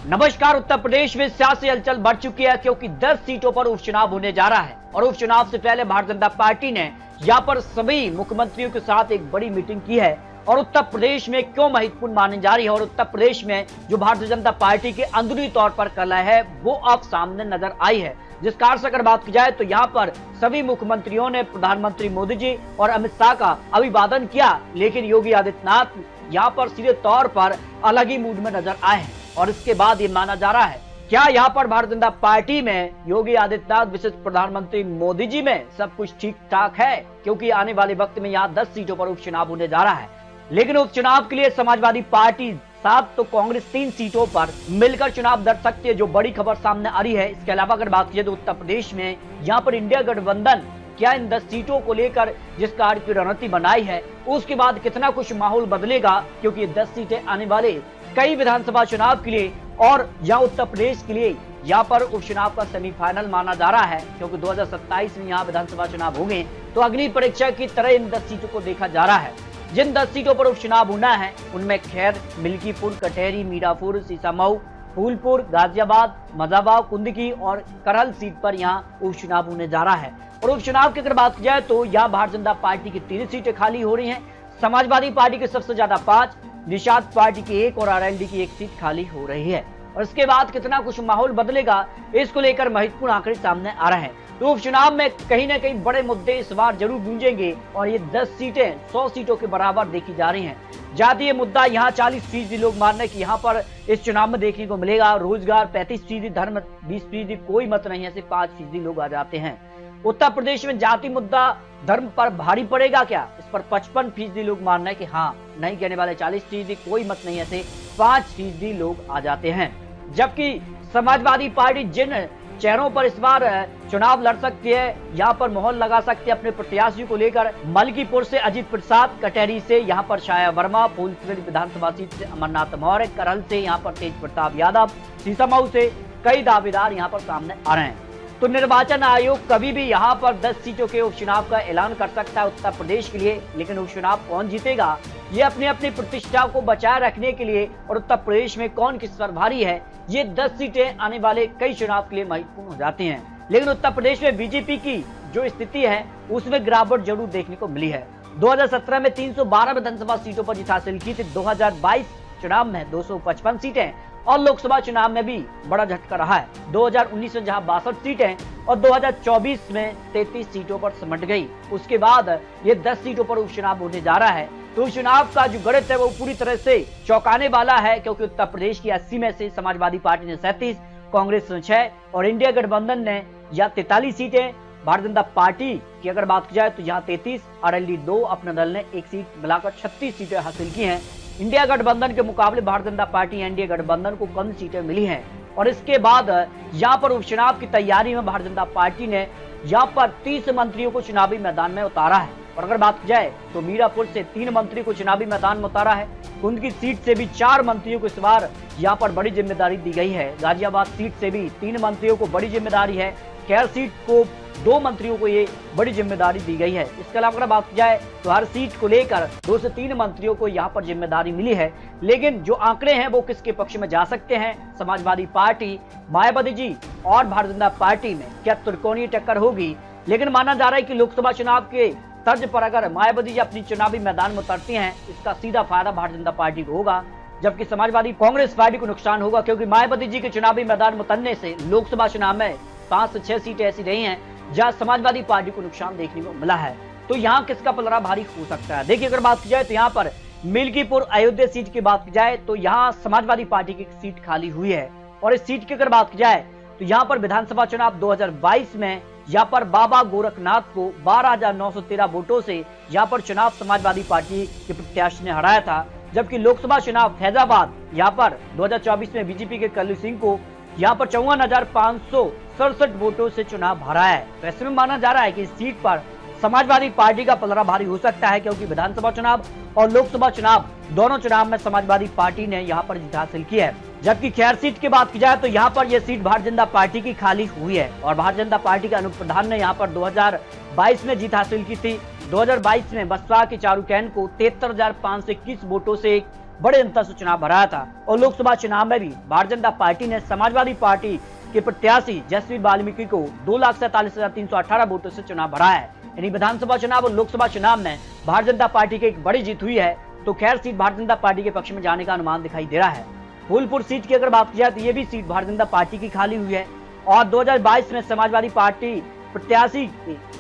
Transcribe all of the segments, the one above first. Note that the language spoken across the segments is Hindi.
नमस्कार। उत्तर प्रदेश में सियासी हलचल बढ़ चुकी है क्योंकि 10 सीटों पर उपचुनाव होने जा रहा है और उपचुनाव से पहले भारतीय जनता पार्टी ने यहाँ पर सभी मुख्यमंत्रियों के साथ एक बड़ी मीटिंग की है और उत्तर प्रदेश में क्यों महत्वपूर्ण मानी जा रही है और उत्तर प्रदेश में जो भारतीय जनता पार्टी के अंदरूनी तौर पर कलह है वो अब सामने नजर आई है। जिस कारण से अगर बात की जाए तो यहाँ पर सभी मुख्यमंत्रियों ने प्रधानमंत्री मोदी जी और अमित शाह का अभिवादन किया, लेकिन योगी आदित्यनाथ यहाँ पर सीधे तौर पर अलग ही मूड में नजर आए हैं और इसके बाद ये माना जा रहा है क्या यहाँ पर भारतीय जनता पार्टी में योगी आदित्यनाथ विशेष प्रधानमंत्री मोदी जी में सब कुछ ठीक ठाक है, क्योंकि आने वाले वक्त में यहाँ 10 सीटों पर उपचुनाव होने जा रहा है। लेकिन उपचुनाव के लिए समाजवादी पार्टी 7 तो कांग्रेस 3 सीटों पर मिलकर चुनाव लड़ सकती है, जो बड़ी खबर सामने आ रही है। इसके अलावा अगर बात की तो उत्तर प्रदेश में यहाँ पर इंडिया गठबंधन क्या इन 10 सीटों को लेकर जिस कार्य की रणनीति बनाई है उसके बाद कितना कुछ माहौल बदलेगा, क्योंकि 10 सीटें आने वाले कई विधानसभा चुनाव के लिए और यहाँ उत्तर प्रदेश के लिए यहाँ पर उपचुनाव का सेमीफाइनल माना जा रहा है, क्योंकि 2027 में यहाँ विधानसभा चुनाव होंगे तो अग्नि परीक्षा की तरह इन 10 सीटों को देखा जा रहा है। जिन 10 सीटों पर उपचुनाव होना है उनमें खैर, मिल्कीपुर, कटेहरी, मीरापुर, सीसामऊ, फूलपुर, गाजियाबाद, मजाबा, कुंदकी और करहल सीट पर यहाँ उपचुनाव होने जा रहा है। और उपचुनाव की अगर बात की जाए तो यहाँ भारतीय जनता पार्टी की 3 सीटें खाली हो रही हैं, समाजवादी पार्टी की सबसे ज्यादा 5, निषाद पार्टी की 1 और आरएलडी की 1 सीट खाली हो रही है। और इसके बाद कितना कुछ माहौल बदलेगा इसको लेकर महत्वपूर्ण आंकड़े सामने आ रहे हैं। तो उपचुनाव में कहीं ना कहीं बड़े मुद्दे इस बार जरूर गूंजेंगे और ये 10 सीटें 100 सीटों के बराबर देखी जा रही हैं। जातीय मुद्दा यहाँ 40% लोग मान रहे हैं कि यहाँ पर इस चुनाव में देखने को मिलेगा। रोजगार 35%, धर्म 20%, कोई मत नहीं है, सिर्फ 5% लोग आ जाते हैं। उत्तर प्रदेश में जाति मुद्दा धर्म पर भारी पड़ेगा क्या, इस पर 55% लोग मान रहे हैं कि हाँ, नहीं कहने वाले 40%, कोई मत नहीं ऐसे 5% लोग आ जाते हैं। जबकि समाजवादी पार्टी जिन चेहरों पर इस बार चुनाव लड़ सकती है, यहाँ पर मोहर लगा सकती है अपने प्रत्याशियों को लेकर, मलकीपुर से अजीत प्रसाद, कटेहरी से यहाँ पर छाया वर्मा, फूलपुर विधानसभा सीट से अमरनाथ मौर्य, करहल से यहाँ पर तेज प्रताप यादव, सीसामऊ से कई दावेदार यहाँ पर सामने आ रहे हैं। तो निर्वाचन आयोग कभी भी यहाँ पर 10 सीटों के उपचुनाव का ऐलान कर सकता है उत्तर प्रदेश के लिए, लेकिन उपचुनाव कौन जीतेगा ये अपनी अपनी प्रतिष्ठा को बचाए रखने के लिए और उत्तर प्रदेश में कौन किस पर भारी है, ये 10 सीटें आने वाले कई चुनाव के लिए महत्वपूर्ण हो जाती हैं। लेकिन उत्तर प्रदेश में बीजेपी की जो स्थिति है उसमें गिरावट जरूर देखने को मिली है। 2017 में 312 विधानसभा सीटों पर जीत हासिल की थी, 2022 चुनाव में 255 सीटें और लोकसभा चुनाव में भी बड़ा झटका रहा है। 2019 में जहां 62 सीटें और 2024 में 33 सीटों पर सिमट गई। उसके बाद ये 10 सीटों पर उपचुनाव होने जा रहा है। तो उपचुनाव का जो गणित है वो पूरी तरह से चौंकाने वाला है, क्योंकि उत्तर प्रदेश की 80 में से समाजवादी पार्टी ने 37, कांग्रेस ने 6 और इंडिया गठबंधन ने या 43 सीटें। भारतीय जनता पार्टी की अगर बात की जाए तो यहाँ 33, आरएलडी 2, अपने दल ने 1 सीट मिलाकर 36 सीटें हासिल की हैं। इंडिया गठबंधन के मुकाबले भारतीय जनता पार्टी एनडीए गठबंधन को कम सीटें मिली हैं। और इसके बाद यहाँ पर उपचुनाव की तैयारी में भारतीय जनता पार्टी ने यहाँ पर 30 मंत्रियों को चुनावी मैदान में उतारा है। और अगर बात की जाए तो मीरापुर से 3 मंत्री को चुनावी मैदान में उतारा है, कुंदकी सीट से भी 4 मंत्रियों को इस बार यहाँ पर बड़ी जिम्मेदारी दी गई है, गाजियाबाद सीट से भी 3 मंत्रियों को बड़ी जिम्मेदारी है, खैर सीट को 2 मंत्रियों को ये बड़ी जिम्मेदारी दी गई है। इसके अलावा अगर बात की जाए तो हर सीट को लेकर 2 से 3 मंत्रियों को यहाँ पर जिम्मेदारी मिली है। लेकिन जो आंकड़े हैं वो किसके पक्ष में जा सकते हैं, समाजवादी पार्टी, मायावती जी और भारतीय जनता पार्टी में क्या त्रिकोणीय टक्कर होगी। लेकिन माना जा रहा है कि लोकसभा चुनाव के तर्ज पर अगर मायावती जी अपनी चुनावी मैदान में उतरती हैं, इसका सीधा फायदा भारतीय जनता पार्टी को होगा, जबकि समाजवादी कांग्रेस पार्टी को नुकसान होगा, क्योंकि मायावती जी के चुनावी मैदान में उतरने से लोकसभा चुनाव में 5 से 6 सीटें ऐसी रही हैं जहां समाजवादी पार्टी को नुकसान देखने को मिला है। तो यहाँ किसका पलड़ा भारी हो सकता है। देखिए अगर बात की जाए तो यहाँ पर मिल्कीपुर अयोध्या सीट की बात की जाए तो यहाँ समाजवादी पार्टी की सीट खाली हुई है। और इस सीट की अगर बात की जाए तो यहाँ पर विधानसभा चुनाव 2022 में यहाँ पर बाबा गोरखनाथ को 12,913 वोटों से यहाँ पर चुनाव समाजवादी पार्टी के प्रत्याशी ने हराया था, जबकि लोकसभा चुनाव फैजाबाद यहाँ पर 2024 में बीजेपी के कल्लू सिंह को यहाँ पर 54,567 वोटों से चुनाव हारा है। तो ऐसे में माना जा रहा है कि इस सीट पर समाजवादी पार्टी का पलड़ा भारी हो सकता है, क्योंकि विधानसभा चुनाव और लोकसभा चुनाव दोनों चुनाव में समाजवादी पार्टी ने यहाँ पर जीत हासिल की है। जबकि खैर सीट की बात की जाए तो यहाँ पर यह सीट भारतीय जनता पार्टी की खाली हुई है और भारतीय जनता पार्टी के अनूप प्रधान ने यहाँ पर 2022 में जीत हासिल की थी। 2022 में बसपा के चारू कैन को 73,521 वोटों से बड़े अंतर से चुनाव हराया था। और लोकसभा चुनाव में भी भारतीय जनता पार्टी ने समाजवादी पार्टी के प्रत्याशी जसवीर वाल्मीकि को 2,47,318 वोटों से चुनाव हराया है। यानी विधानसभा चुनाव और लोकसभा चुनाव में भारतीय जनता पार्टी की एक बड़ी जीत हुई है। तो खैर सीट भारतीय जनता पार्टी के पक्ष में जाने का अनुमान दिखाई दे रहा है। फूलपुर सीट की अगर बात की जाए तो ये भी सीट भारतीय जनता पार्टी की खाली हुई है और 2022 में समाजवादी पार्टी प्रत्याशी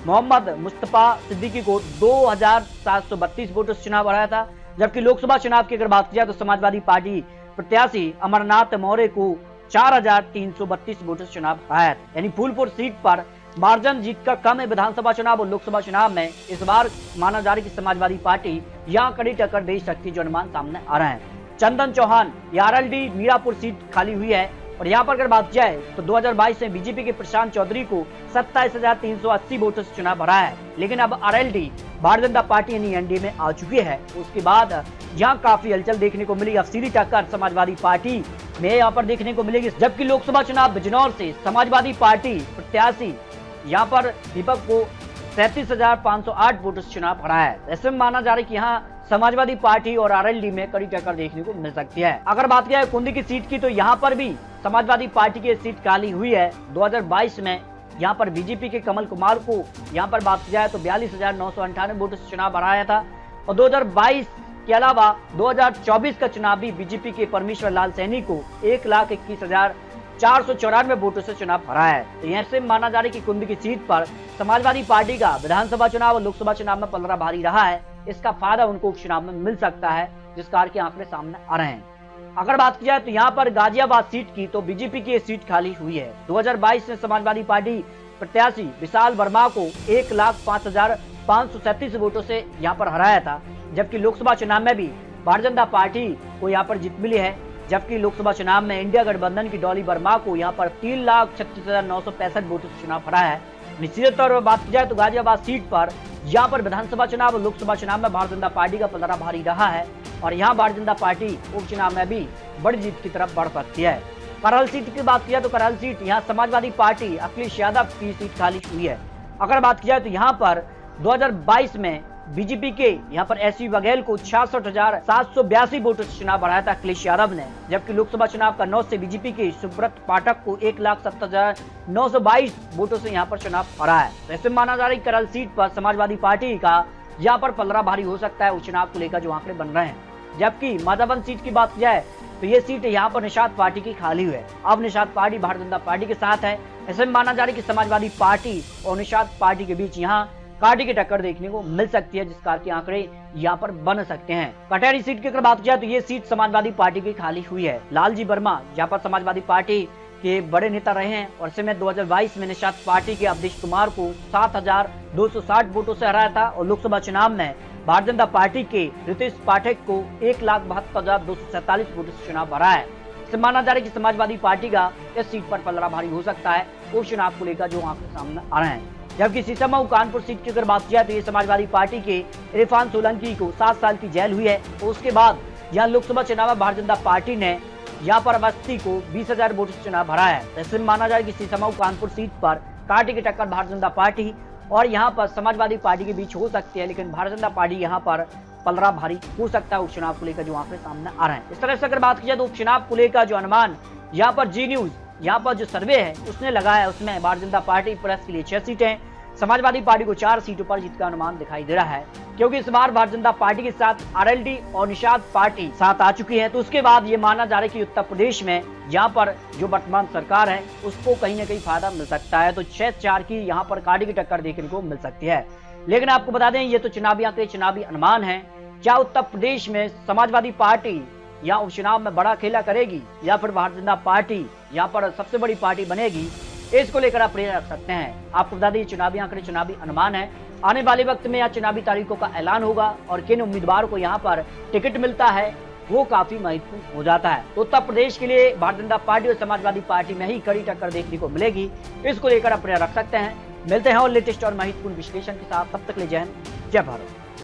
मोहम्मद मुस्तफा सिद्दीकी को 2,732 वोटों से चुनाव हराया था। जबकि लोकसभा चुनाव की अगर बात की जाए तो समाजवादी पार्टी प्रत्याशी अमरनाथ मौर्य को 4,332 वोटों से चुनाव हराया। यानी फूलपुर सीट पर मार्जिन जीत का कम है। विधानसभा चुनाव और लोकसभा चुनाव में इस बार माना जा रहा है कि समाजवादी पार्टी यहाँ कड़ी टक्कर दे सकती है, जो अनुमान सामने आ रहे हैं। चंदन चौहान आरएलडी मीरापुर सीट खाली हुई है और यहाँ पर अगर बात जाए तो 2022 में बीजेपी के प्रशांत चौधरी को 27,380 वोटों से चुनाव हराया है। लेकिन अब आरएलडी भारतीय जनता पार्टी यानी एनडीए में आ चुकी है। उसके बाद यहाँ काफी हलचल देखने को मिली। अब सीधी टक्कर समाजवादी पार्टी में यहाँ पर देखने को मिलेगी। जबकि लोकसभा चुनाव बिजनौर से समाजवादी पार्टी प्रत्याशी यहाँ पर दीपक को 37,508 वोटों से चुनाव हराया है। ऐसे में माना जा रहा है कि यहाँ समाजवादी पार्टी और आरएलडी में कड़ी टक्कर देखने को मिल सकती है। अगर बात की जाए कुंदी की सीट की तो यहाँ पर भी समाजवादी पार्टी की सीट खाली हुई है। 2022 में यहाँ पर बीजेपी के कमल कुमार को यहाँ पर बात की जाए तो 42,998 वोटों से चुनाव हराया था। और 2022 के अलावा 2024 का चुनाव भी बीजेपी के परमेश्वर लाल सैनी को 1,21,494 वोटों से चुनाव हराया है। तो यहाँ से माना जा रहा है कि कुंदी की सीट पर समाजवादी पार्टी का विधानसभा चुनाव और लोकसभा चुनाव में पलड़ा भारी रहा है। इसका फायदा उनको चुनाव में मिल सकता है, जिस कार के आंकड़े सामने आ रहे हैं। अगर बात की जाए तो यहाँ पर गाजियाबाद सीट की तो बीजेपी की सीट खाली हुई है। 2022 में समाजवादी पार्टी प्रत्याशी विशाल वर्मा को 1,05,537 वोटों से यहाँ पर हराया था। जबकि लोकसभा चुनाव में भी भारतीय जनता पार्टी को यहाँ पर जीत मिली है। जबकि लोकसभा चुनाव में इंडिया गठबंधन की डॉली वर्मा को यहाँ पर 3,36,965 वोटों से चुनाव हराया है। निश्चित तौर पर बात की जाए तो गाजियाबाद सीट पर यहाँ पर विधानसभा चुनाव और लोकसभा चुनाव में भारतीय जनता पार्टी का पलड़ा भारी रहा है और यहाँ भारतीय जनता पार्टी उपचुनाव में भी बड़ी जीत की तरफ बढ़ सकती है। करहल सीट की बात की जाए तो करहल सीट यहाँ समाजवादी पार्टी अखिलेश यादव की सीट खाली हुई है। अगर बात की जाए तो यहाँ पर 2022 में बीजेपी के यहाँ पर एसवी बघेल को 66,782 वोटों से चुनाव बढ़ाया था अखिलेश यादव ने। जबकि लोकसभा चुनाव का 9 से बीजेपी के सुब्रत पाठक को 1,70,922 वोटों से यहाँ पर चुनाव हराया है। वैसे माना जा रहा है करहल सीट पर समाजवादी पार्टी का यहाँ पर पलड़ा भारी हो सकता है उपचुनाव को लेकर जो आंकड़े बन रहे हैं। जबकि माधवगंज सीट की बात की जाए तो ये सीट यहाँ पर निषाद पार्टी की खाली हुई है। अब निषाद पार्टी भारतीय जनता पार्टी के साथ है। ऐसे में माना जा रहा है कि समाजवादी पार्टी और निषाद पार्टी के बीच यहाँ कांटे की टक्कर देखने को मिल सकती है, जिस कार के आंकड़े यहाँ पर बन सकते हैं। कटहरी सीट की अगर बात की जाए तो ये सीट समाजवादी पार्टी की खाली हुई है। लालजी वर्मा यहाँ पर समाजवादी पार्टी के बड़े नेता रहे हैं और इस समय 2022 में निषाद पार्टी के अवधेश कुमार को 7,260 वोटों से हराया था और लोकसभा चुनाव में भारतीय जनता पार्टी के रितेश पाठक को 1,72,247 वोटों से चुनाव हराया है। इससे माना जा रहा है कि समाजवादी पार्टी का इस सीट पर पलड़ा भारी हो सकता है उपचुनाव को लेकर जो आंकड़े सामने आ रहे हैं। जबकि सीसामऊ कानपुर सीट की अगर बात की जाए तो ये समाजवादी पार्टी के इरफान सोलंकी को 7 साल की जेल हुई है। उसके बाद यहाँ लोकसभा चुनाव में भारतीय जनता पार्टी ने यहाँ पर अवस्थी को 20,000 वोटों से चुनाव हराया है। ऐसे में माना जाए कि सीसामऊ कानपुर सीट पर कांटे की टक्कर भारतीय जनता पार्टी और यहाँ पर समाजवादी पार्टी के बीच हो सकती है, लेकिन भारतीय जनता पार्टी यहाँ पर पलड़ा भारी हो सकता है उपचुनाव को लेकर जो आंकड़े सामने आ रहे हैं। इस तरह से अगर बात की जाए तो उपचुनाव को लेकर जो अनुमान यहाँ पर जी न्यूज यहाँ पर जो सर्वे है उसने लगाया, उसमें भारतीय जनता पार्टी प्रेस के लिए 6 सीटें, समाजवादी पार्टी को 4 सीटों पर जीत का अनुमान दिखाई दे रहा है, क्योंकि इस बार भारतीय जनता पार्टी के साथ आरएलडी और निषाद पार्टी साथ आ चुकी है। तो उसके बाद ये माना जा रहा है कि उत्तर प्रदेश में यहाँ पर जो वर्तमान सरकार है उसको कहीं न कहीं फायदा मिल सकता है। तो 6-4 की यहाँ पर कांटे की टक्कर देखने को मिल सकती है। लेकिन आपको बता दें ये तो चुनावी आंकड़े, चुनावी अनुमान है। क्या उत्तर प्रदेश में समाजवादी पार्टी या उपचुनाव में बड़ा खेला करेगी या फिर भारतीय जनता पार्टी यहाँ पर सबसे बड़ी पार्टी बनेगी, इसको लेकर आप प्रेरणा रख सकते हैं। आपको बता दें चुनावी आंकड़े, चुनावी अनुमान है। आने वाले वक्त में यहाँ चुनावी तारीखों का ऐलान होगा और किन उम्मीदवार को यहाँ पर टिकट मिलता है वो काफी महत्वपूर्ण हो जाता है। तो उत्तर प्रदेश के लिए भारतीय जनता पार्टी और समाजवादी पार्टी में ही कड़ी टक्कर देखने को मिलेगी, इसको लेकर आप प्रेरणा रख सकते हैं। मिलते हैं और लेटेस्ट और महत्वपूर्ण विश्लेषण के साथ, तब तक ले जय हिंद, जय भारत।